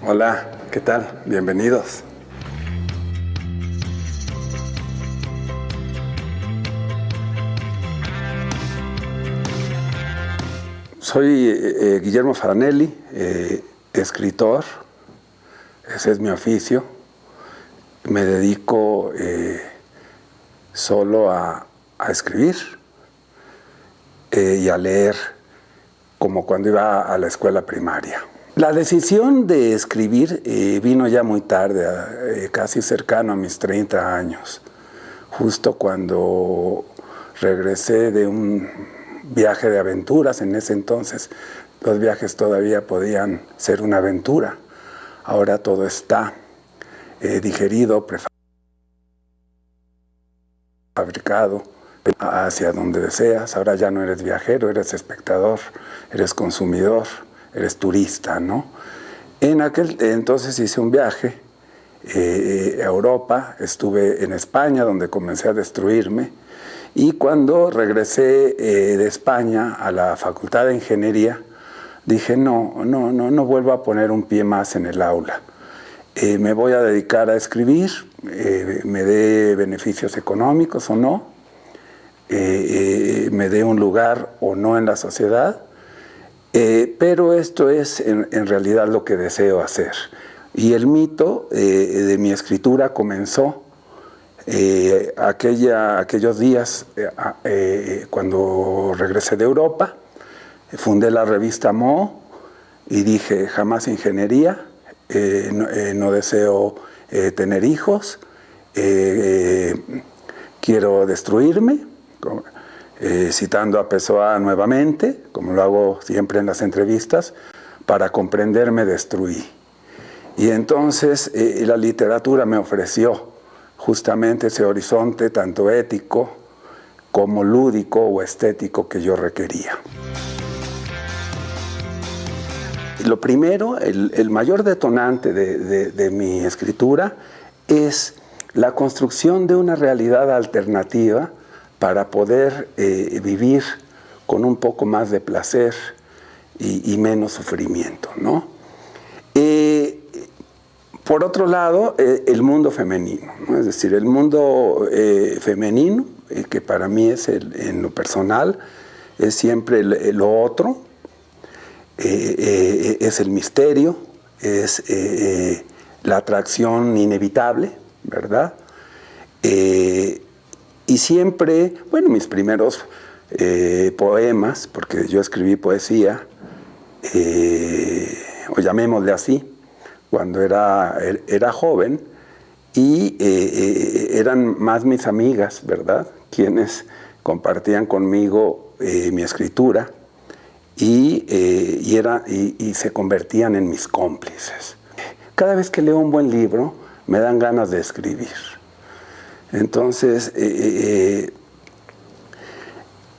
Hola, ¿qué tal? Bienvenidos. Soy Guillermo Faranelli, escritor, ese es mi oficio. Me dedico solo a escribir y a leer, como cuando iba a la escuela primaria. La decisión de escribir vino ya muy tarde, casi cercano a mis 30 años, justo cuando regresé de un viaje de aventuras. En ese entonces los viajes todavía podían ser una aventura. Ahora todo está digerido, prefabricado hacia donde deseas. Ahora ya no eres viajero, eres espectador, eres consumidor, eres turista, ¿no? En aquel entonces hice un viaje a Europa, estuve en España, donde comencé a destruirme, y cuando regresé de España a la Facultad de Ingeniería, dije, no vuelvo a poner un pie más en el aula. Me voy a dedicar a escribir, me dé beneficios económicos o no, me dé un lugar o no en la sociedad, pero esto es en realidad lo que deseo hacer. Y el mito de mi escritura comenzó aquellos días cuando regresé de Europa. Fundé la revista Mo y dije, jamás ingeniería, no deseo tener hijos, quiero destruirme, citando a Pessoa nuevamente, como lo hago siempre en las entrevistas. Para comprender me destruí. Y entonces la literatura me ofreció justamente ese horizonte tanto ético como lúdico o estético que yo requería. Lo primero, el mayor detonante de mi escritura es la construcción de una realidad alternativa para poder vivir con un poco más de placer y menos sufrimiento, ¿no? Por otro lado, el mundo femenino, ¿no? Es decir, el mundo femenino, que para mí es en lo personal, es siempre lo otro, es el misterio, es la atracción inevitable, ¿verdad? Y siempre, bueno, mis primeros poemas, porque yo escribí poesía, o llamémosle así, cuando era joven, y eran más mis amigas, ¿verdad?, quienes compartían conmigo mi escritura y se convertían en mis cómplices. Cada vez que leo un buen libro, me dan ganas de escribir. Entonces,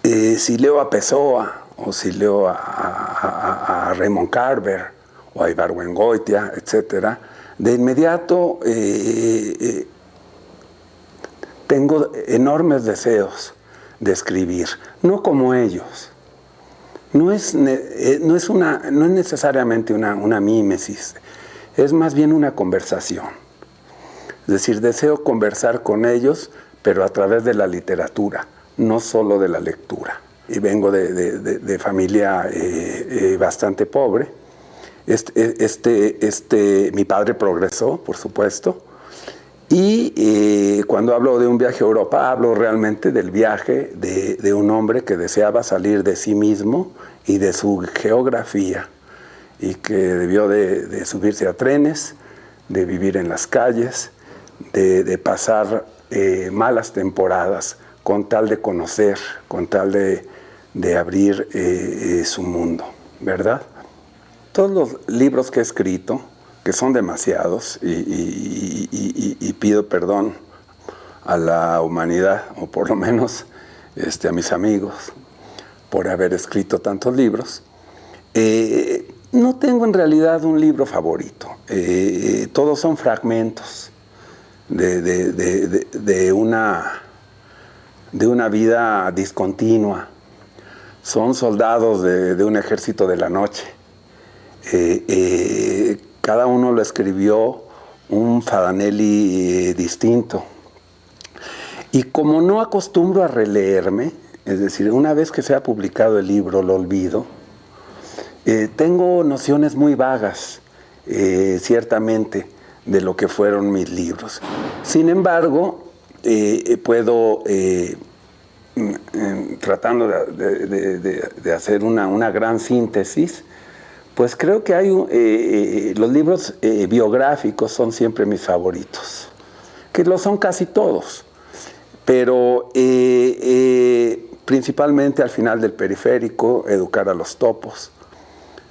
si leo a Pessoa, o si leo a Raymond Carver, o a Ibargüengoitia, etc., de inmediato tengo enormes deseos de escribir, no como ellos. No es necesariamente una mímesis, es más bien una conversación. Es decir, deseo conversar con ellos, pero a través de la literatura, no solo de la lectura. Y vengo de familia bastante pobre. Mi padre progresó, por supuesto, y cuando hablo de un viaje a Europa, hablo realmente del viaje de un hombre que deseaba salir de sí mismo y de su geografía, y que debió de subirse a trenes, de vivir en las calles, de pasar malas temporadas con tal de conocer, con tal de abrir su mundo, ¿verdad? Todos los libros que he escrito, que son demasiados, y pido perdón a la humanidad, o por lo menos a mis amigos, por haber escrito tantos libros, no tengo en realidad un libro favorito. Todos son fragmentos de una vida discontinua. Son soldados de un ejército de la noche. cada uno lo escribió un Fadanelli distinto. Y como no acostumbro a releerme, es decir, una vez que se ha publicado el libro lo olvido, tengo nociones muy vagas, ciertamente, de lo que fueron mis libros. Sin embargo, puedo, tratando de hacer una gran síntesis, pues creo que hay los libros biográficos son siempre mis favoritos, que lo son casi todos, pero principalmente al final del Periférico, Educar a los topos,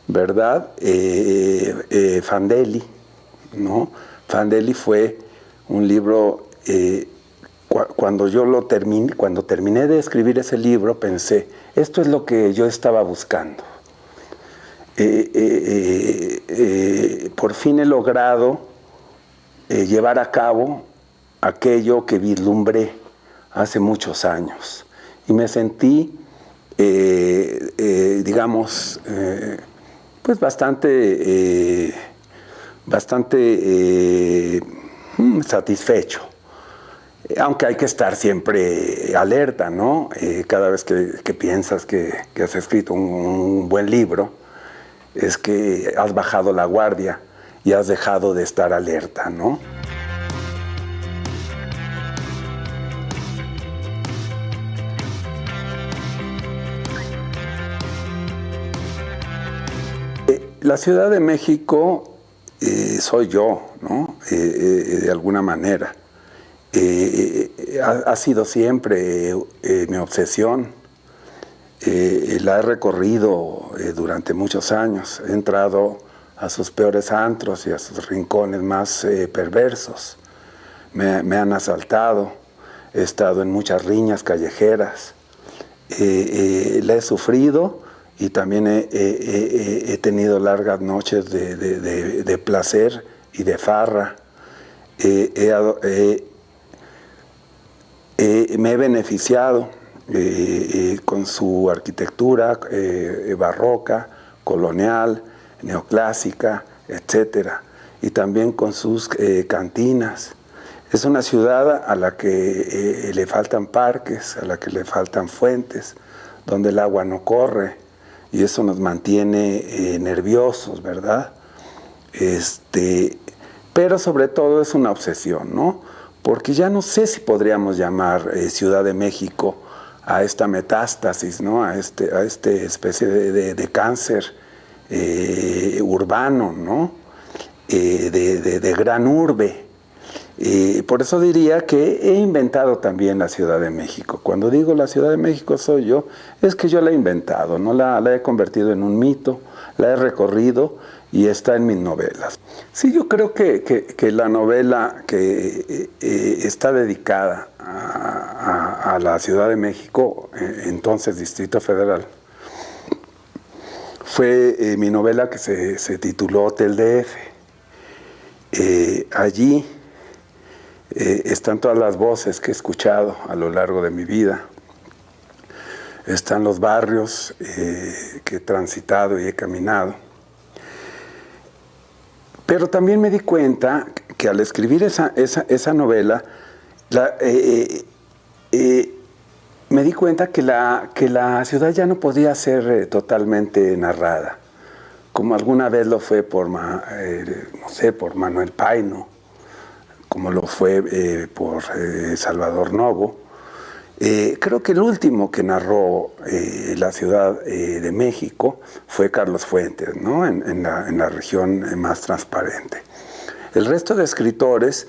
¿verdad? Fandelli, ¿no? Fandelli fue un libro, cuando terminé de escribir ese libro, pensé, esto es lo que yo estaba buscando. Por fin he logrado llevar a cabo aquello que vislumbré hace muchos años. Y me sentí, digamos, pues bastante satisfecho. Aunque hay que estar siempre alerta, ¿no? Cada vez que piensas que has escrito un buen libro, es que has bajado la guardia y has dejado de estar alerta, ¿no? La Ciudad de México soy yo, ¿no? De alguna manera. Ha sido siempre mi obsesión. La he recorrido durante muchos años. He entrado a sus peores antros y a sus rincones más perversos. Me han asaltado. He estado en muchas riñas callejeras. La he sufrido y también he tenido largas noches de placer y de farra. Me he beneficiado con su arquitectura barroca, colonial, neoclásica, etcétera, y también con sus cantinas. Es una ciudad a la que le faltan parques, a la que le faltan fuentes, donde el agua no corre, y eso nos mantiene nerviosos, ¿verdad? Pero sobre todo es una obsesión, ¿no? Porque ya no sé si podríamos llamar Ciudad de México a esta metástasis, ¿no? A este especie de cáncer urbano, ¿no? De gran urbe. Por eso diría que he inventado también la Ciudad de México. Cuando digo la Ciudad de México soy yo, es que yo la he inventado, ¿no? La he convertido en un mito, la he recorrido y está en mis novelas. Sí, yo creo que la novela que está dedicada a la Ciudad de México, entonces Distrito Federal, fue mi novela que se tituló Hotel DF. Allí están todas las voces que he escuchado a lo largo de mi vida. Están los barrios que he transitado y he caminado. Pero también me di cuenta que al escribir esa novela, me di cuenta que la ciudad ya no podía ser totalmente narrada, como alguna vez lo fue por Manuel Paino, como lo fue por Salvador Novo. Creo que el último que narró la Ciudad de México fue Carlos Fuentes, ¿no? en la región más transparente. El resto de escritores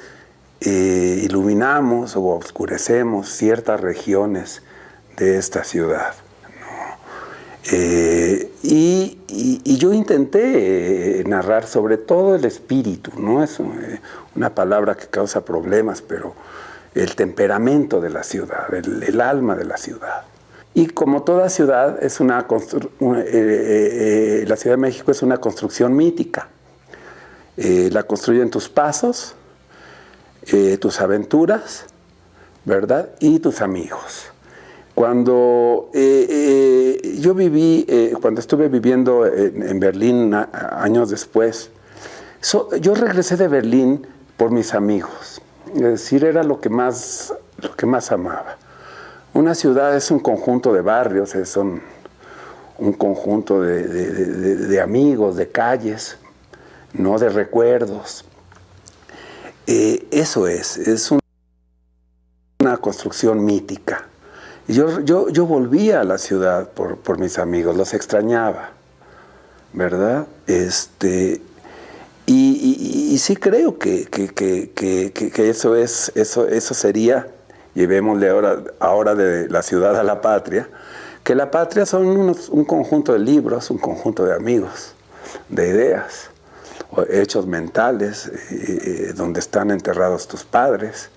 iluminamos o oscurecemos ciertas regiones de esta ciudad, ¿no? Y yo intenté narrar sobre todo el espíritu, ¿no? Es una palabra que causa problemas, pero el temperamento de la ciudad, el alma de la ciudad. Y como toda ciudad, la Ciudad de México es una construcción mítica. La construyen tus pasos, tus aventuras, ¿verdad? Y tus amigos. Cuando cuando estuve viviendo en Berlín años después, Yo regresé de Berlín por mis amigos. Es decir, era lo que más amaba. Una ciudad es un conjunto de barrios, es un conjunto de amigos, de calles, no de recuerdos. Eso es una construcción mítica. Yo volvía a la ciudad por mis amigos, los extrañaba, ¿verdad? Y sí creo que eso sería, llevémosle ahora de la ciudad a la patria, que la patria son un conjunto de libros, un conjunto de amigos, de ideas, hechos mentales, donde están enterrados tus padres,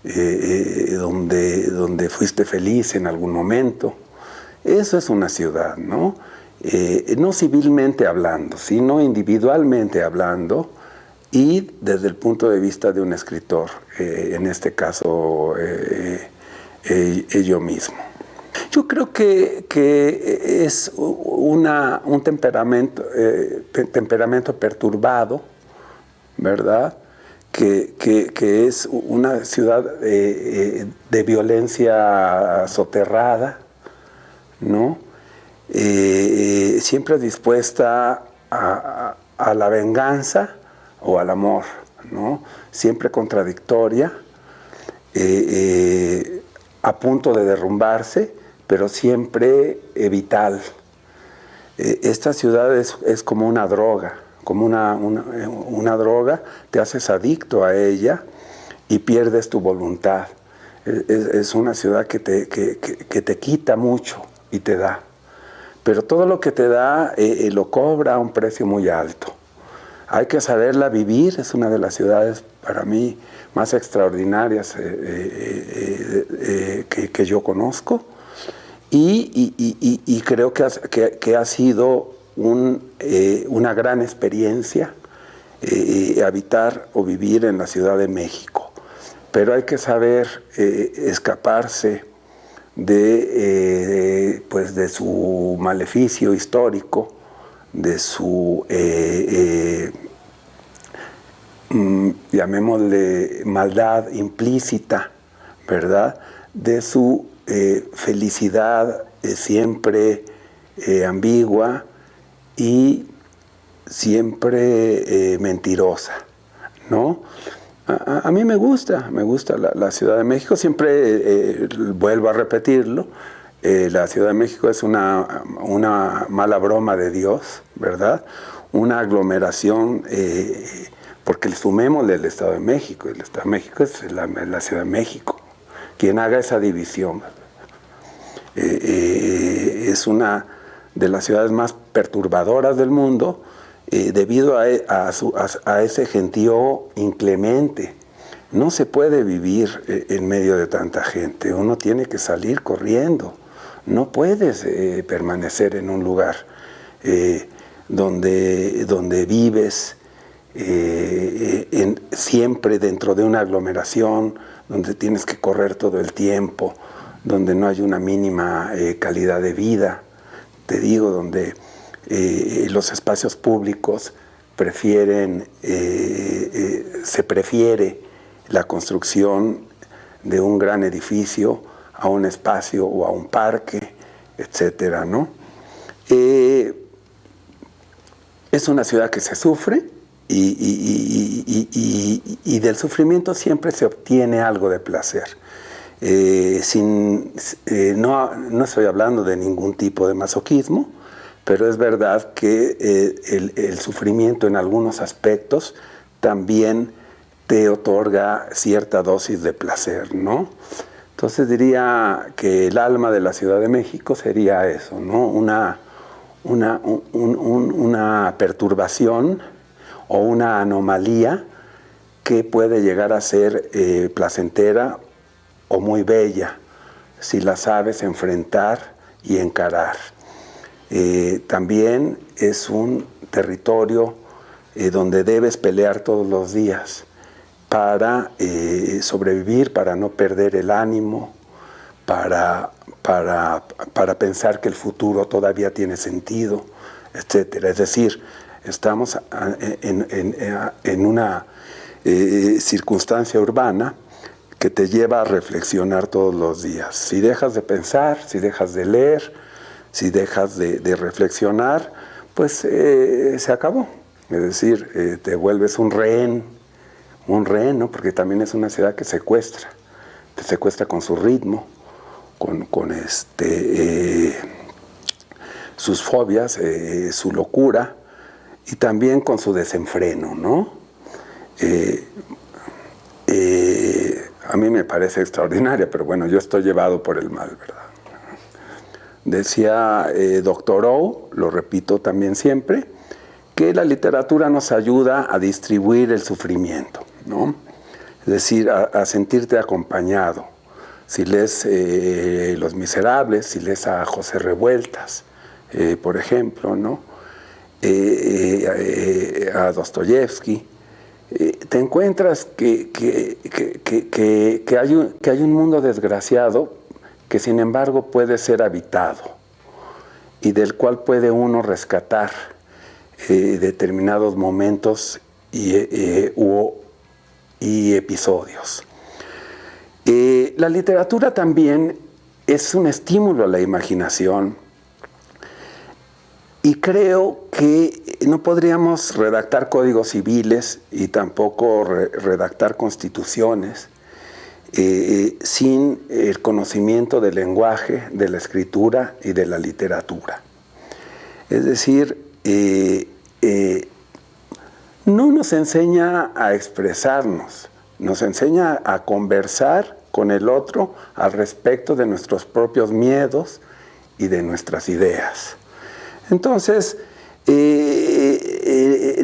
donde fuiste feliz en algún momento. Eso es una ciudad, ¿no? No civilmente hablando, sino individualmente hablando y desde el punto de vista de un escritor, en este caso yo mismo. Yo creo que es un temperamento perturbado, ¿verdad? Que es una ciudad de violencia soterrada, ¿no? Siempre dispuesta a la venganza o al amor, ¿no? Siempre contradictoria, a punto de derrumbarse, pero siempre vital. Esta ciudad es como una droga, una droga, te haces adicto a ella y pierdes tu voluntad. Es una ciudad que te quita mucho y te da. Pero todo lo que te da lo cobra a un precio muy alto. Hay que saberla vivir, es una de las ciudades para mí más extraordinarias que yo conozco y creo que ha sido una gran experiencia habitar o vivir en la Ciudad de México. Pero hay que saber escaparse de su maleficio histórico, de su, llamémosle, maldad implícita, ¿verdad? De su felicidad siempre ambigua y siempre mentirosa, ¿no? A mí me gusta la Ciudad de México, siempre vuelvo a repetirlo, la Ciudad de México es una mala broma de Dios, ¿verdad? Una aglomeración, porque sumémosle el Estado de México, el Estado de México es la Ciudad de México, quien haga esa división. Es una de las ciudades más perturbadoras del mundo, debido a ese gentío inclemente. No se puede vivir en medio de tanta gente, uno tiene que salir corriendo, no puedes permanecer en un lugar donde vives siempre dentro de una aglomeración, donde tienes que correr todo el tiempo, donde no hay una mínima calidad de vida, te digo, donde los espacios públicos se prefiere la construcción de un gran edificio a un espacio o a un parque, etcétera, ¿no? Es una ciudad que se sufre y del sufrimiento siempre se obtiene algo de placer. No estoy hablando de ningún tipo de masoquismo, pero es verdad que el sufrimiento en algunos aspectos también te otorga cierta dosis de placer, ¿no? Entonces diría que el alma de la Ciudad de México sería eso, ¿no? Una perturbación o una anomalía que puede llegar a ser placentera o muy bella, si la sabes enfrentar y encarar. También es un territorio donde debes pelear todos los días para sobrevivir, para no perder el ánimo, para pensar que el futuro todavía tiene sentido, etc. Es decir, estamos en una circunstancia urbana que te lleva a reflexionar todos los días. Si dejas de pensar, si dejas de leer, si dejas de reflexionar, pues se acabó. Es decir, te vuelves un rehén, ¿no? Porque también es una ciudad que secuestra. Te secuestra con su ritmo, con sus fobias, su locura, y también con su desenfreno, ¿no? A mí me parece extraordinaria, pero bueno, yo estoy llevado por el mal, ¿verdad? Decía Dr. O, lo repito también siempre, que la literatura nos ayuda a distribuir el sufrimiento, ¿no? Es decir, a sentirte acompañado. Si lees Los Miserables, si lees a José Revueltas, por ejemplo, ¿no? A Dostoyevsky, te encuentras que hay un mundo desgraciado que sin embargo puede ser habitado y del cual puede uno rescatar determinados momentos y episodios. La literatura también es un estímulo a la imaginación, y creo que no podríamos redactar códigos civiles y tampoco redactar constituciones sin el conocimiento del lenguaje, de la escritura y de la literatura. Es decir, no nos enseña a expresarnos, nos enseña a conversar con el otro al respecto de nuestros propios miedos y de nuestras ideas. Entonces,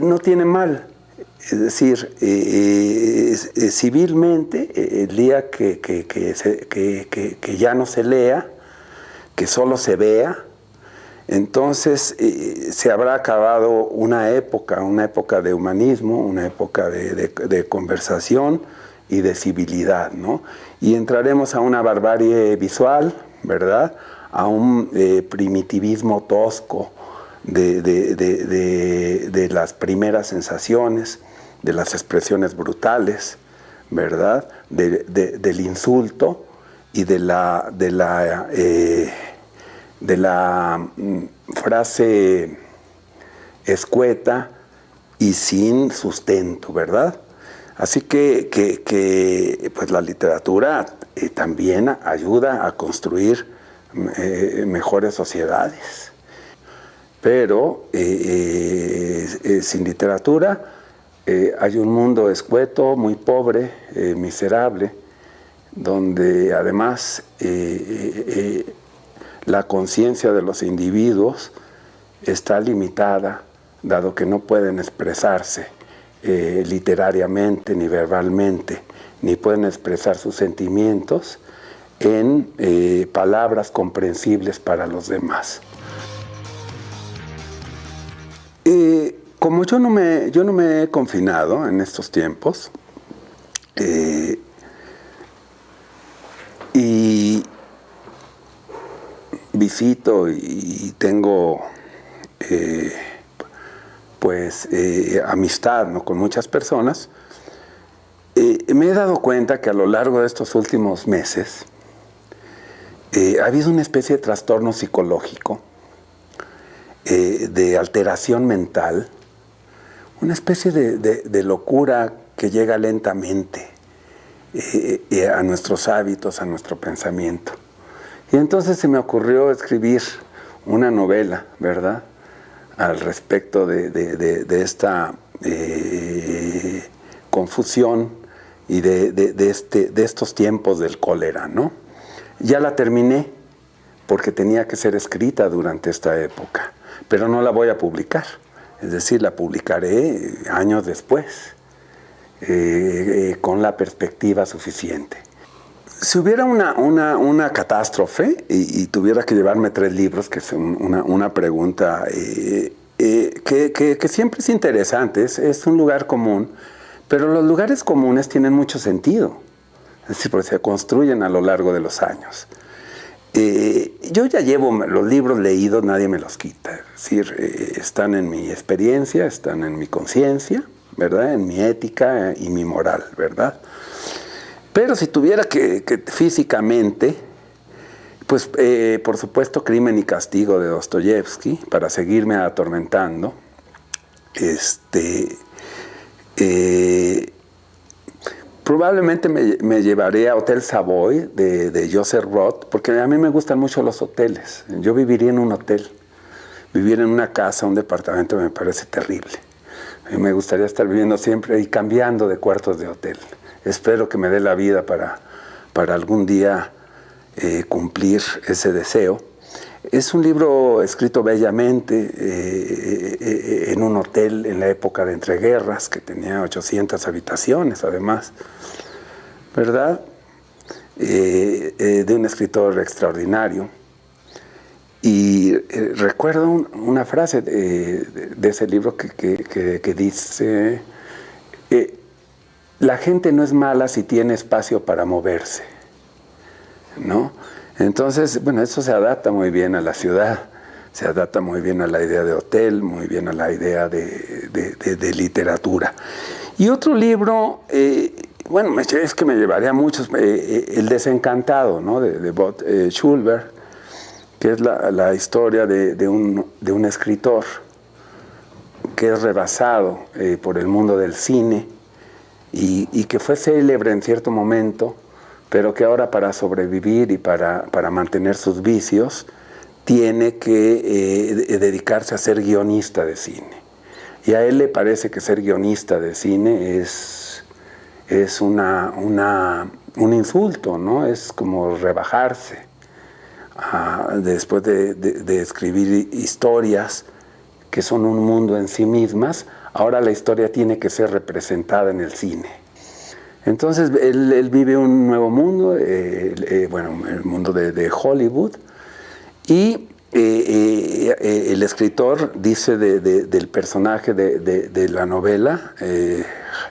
no tiene mal. Es decir, civilmente, el día que ya no se lea, que solo se vea, entonces se habrá acabado una época de humanismo, una época de conversación y de civilidad, ¿no? Y entraremos a una barbarie visual, ¿verdad?, a un primitivismo tosco de las primeras sensaciones, de las expresiones brutales, ¿verdad?, del insulto y de la frase escueta y sin sustento, ¿verdad? Así que pues la literatura también ayuda a construir mejores sociedades. Pero sin literatura hay un mundo escueto, muy pobre, miserable, donde además la conciencia de los individuos está limitada, dado que no pueden expresarse literariamente ni verbalmente, ni pueden expresar sus sentimientos en palabras comprensibles para los demás. Como yo no me he confinado en estos tiempos, y visito y tengo amistad, ¿no?, con muchas personas, me he dado cuenta que a lo largo de estos últimos meses ha habido una especie de trastorno psicológico, de alteración mental, una especie de locura que llega lentamente a nuestros hábitos, a nuestro pensamiento. Y entonces se me ocurrió escribir una novela, ¿verdad?, al respecto de esta confusión y de estos tiempos del cólera, ¿no? Ya la terminé porque tenía que ser escrita durante esta época, pero no la voy a publicar. Es decir, la publicaré años después, con la perspectiva suficiente. Si hubiera una catástrofe y tuviera que llevarme 3 libros, que es una pregunta que siempre es interesante, es un lugar común, pero los lugares comunes tienen mucho sentido, es decir, porque se construyen a lo largo de los años. Yo ya llevo los libros leídos, nadie me los quita. Es decir, están en mi experiencia, están en mi conciencia, ¿verdad? En mi ética y mi moral, ¿verdad? Pero si tuviera que físicamente, pues por supuesto Crimen y Castigo de Dostoyevsky, para seguirme atormentando. Probablemente me llevaré a Hotel Savoy de Joseph Roth, porque a mí me gustan mucho los hoteles. Yo viviría en un hotel. Vivir en una casa, un departamento, me parece terrible. A mí me gustaría estar viviendo siempre y cambiando de cuartos de hotel. Espero que me dé la vida para algún día cumplir ese deseo. Es un libro escrito bellamente en un hotel en la época de entreguerras, que tenía 800 habitaciones además, ¿verdad? De un escritor extraordinario. Y recuerdo una frase de ese libro que dice, la gente no es mala si tiene espacio para moverse, ¿no? Entonces, bueno, eso se adapta muy bien a la ciudad, se adapta muy bien a la idea de hotel, muy bien a la idea de literatura. Y otro libro, bueno, es que me llevaría a muchos, El Desencantado, ¿no? de Bob Schulberg, que es la historia de un escritor que es rebasado por el mundo del cine y que fue célebre en cierto momento, pero que ahora para sobrevivir y para mantener sus vicios tiene que dedicarse a ser guionista de cine. Y a él le parece que ser guionista de cine es un insulto, ¿no? Es como rebajarse. Después de escribir historias que son un mundo en sí mismas, ahora la historia tiene que ser representada en el cine. Entonces él vive un nuevo mundo, bueno, el mundo de Hollywood, y el escritor dice del personaje de la novela,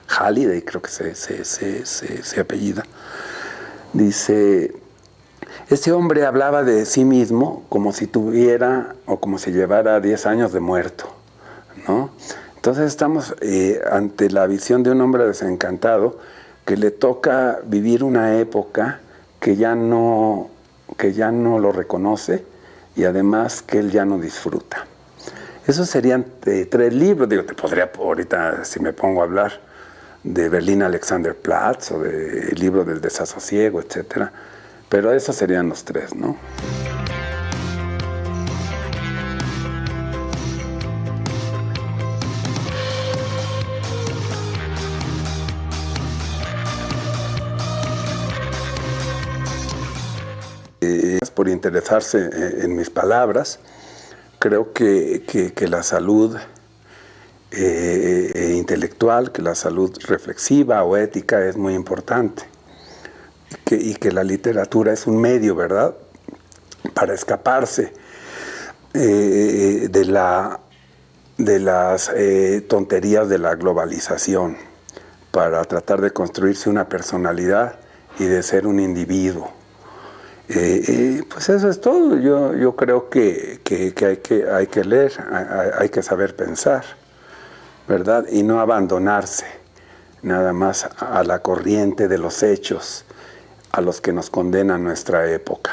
Halliday, creo que se apellida, dice, este hombre hablaba de sí mismo como si tuviera o como si llevara 10 años de muerto, ¿no? Entonces estamos ante la visión de un hombre desencantado que le toca vivir una época que ya no lo reconoce y además que él ya no disfruta. Esos serían 3 libros. Digo, te podría ahorita, si me pongo a hablar, de Berlín Alexanderplatz o del libro del desasosiego, etcétera. Pero esos serían los 3, ¿no? Por interesarse en mis palabras. Creo que la salud intelectual, que la salud reflexiva o ética es muy importante. Y que la literatura es un medio, ¿verdad?, para escaparse de las tonterías de la globalización, para tratar de construirse una personalidad y de ser un individuo. Pues eso es todo. Yo creo que hay que leer, hay que saber pensar, ¿verdad? Y no abandonarse nada más a la corriente de los hechos a los que nos condena nuestra época.